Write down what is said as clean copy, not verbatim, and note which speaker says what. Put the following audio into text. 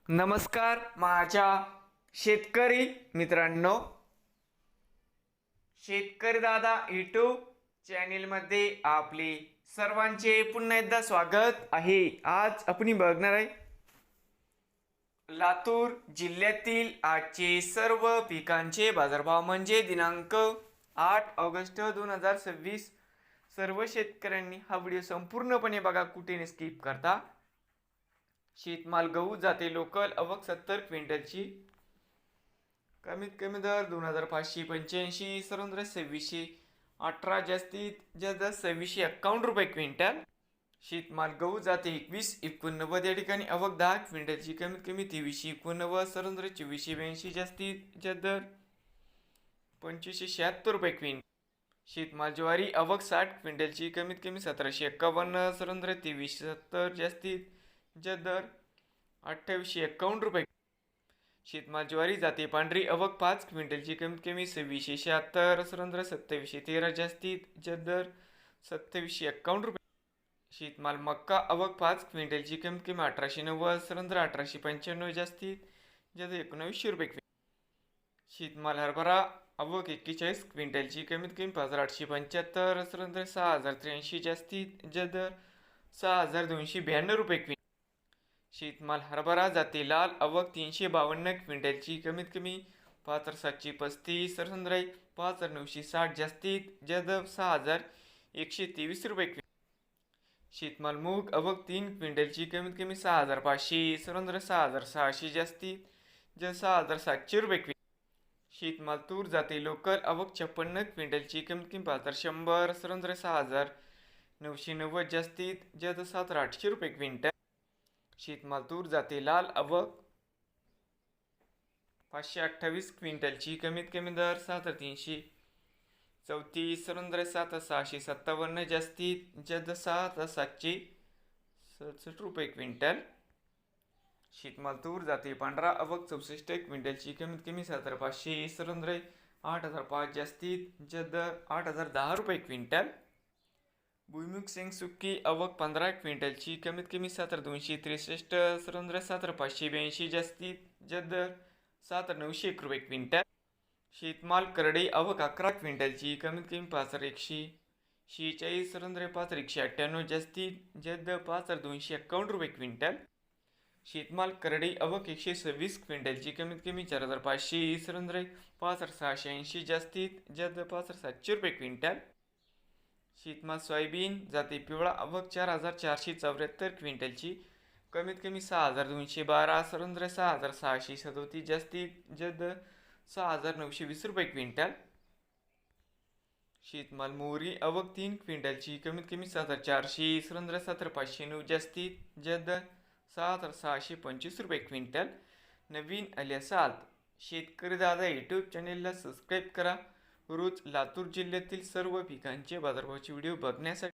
Speaker 1: नमस्कार माझ्या शेतकरी मित्रांनो, शेतकरी दादा यूट्यूब चॅनेलमध्ये आपले सर्वांचे पुन्हा एकदा स्वागत आहे। आज आपण बघणार आहे लातूर जिल्ह्यातील आजचे सर्व पिकांचे बाजारभाव म्हणजे दिनांक 8 ऑगस्ट 2026। सर्व शेतकऱ्यांनी हा व्हिडिओ संपूर्णपणे बघा, कुठे स्किप करता। शेतमाल गहू जाते लोकल आवक 70 क्विंटलची, कमीत कमी दर 2585, सर्वत्र 2618, जास्तीत जास्त 2651 रुपये क्विंटल। शेतमाल गहू जाते 2189, या ठिकाणी आवक 10 क्विंटलची, कमीत कमी 2389, सर्वत्र 2482, जास्तीत जास्त दर 2576 रुपये क्विंटल। शेतमाल ज्वारी आवक 60 क्विंटलची, कमीत कमी 1751, सर्वत्र 2370, जास्तीत जास्त दर 2851 रुपये। शेतमाल ज्वारी जाते पांढरी आवक 5 क्विंटलची, कमीत कमी 2676, सर्वत्र 2713, जास्तीत जास्त दर 2751 रुपये। शेतमाल मक्का आवक 5 क्विंटलची, कमीत कमी 1890, सर्वत्र 1895, जास्तीत जास्त 1900 रुपये। शेतमाल हरभरा आवक 41 क्विंटलची, कमीत कमी 5875, सर्वत्र 6083, जास्तीत जास्त दर 6292 रुपये क्विंटल। शेतमाल हरभरा जाते लाल आवक 352 क्विंटलची, कमीत कमी 5735, सर्वत्र 5960, जास्तीत जास्त 6123 रुपये क्विंटल। शेतमाल मूग आवक 3 क्विंटलची, कमीत कमी 6500, सर्वत्र 6600, जास्तीत जास्त 6700 रुपये क्विंटल। शेतमाल तूर जाते लोकल आवक 56 क्विंटलची, कमीत कमी 5100, सर्वत्र 6990, जास्तीत जास्त 7800 रुपये क्विंटल। शेतमाल तूर जाते लाल आवक 528 क्विंटलची, कमीत कमी दर 7334, सर्वत्र 7657, जास्तीत जास्त 7767 रुपये क्विंटल। शेतमाल तूर जाते पांढरा आवक 64 क्विंटलची, कमीत कमी 7500, सर्वत्र 8005, जास्तीत जास्त 8010 रुपये क्विंटल। भुईमुग शेंग सुक्की आवक 15 क्विंटलची, कमीत कमी 7263, सर्वत्र 7582, जास्तीत जास्त 7901 रुपये क्विंटल। शेतमाल करडई आवक 11 क्विंटलची, कमीत कमी 5146, सर्वत्र 5198, जास्तीत जास्त 5251 रुपये क्विंटल। शेतमाल करडई आवक 126 क्विंटलची, कमीत कमी 4500, सर्वत्र 5680, जास्तीत जास्त 5700 रुपये क्विंटल। शेतमाल सोयाबीन जाते पिवळा आवक 4474 क्विंटलची, कमीत कमी 6212, सर्वत्र 6637, जास्तीत जास्त 6920 रुपये क्विंटल। शेतमाल मोहरी आवक 3 क्विंटलची, कमीत कमी 7400, सर्वत्र 7509, जास्तीत जास्त 7625 रुपये क्विंटल। नवीन आले असाल शेतकरी दादा यूट्यूब चॅनेलला सबस्क्राईब करा, रोज लातूर जिल्ह्यातील सर्व पिकांचे बाजारभावाचे व्हिडिओ बघण्यासाठी।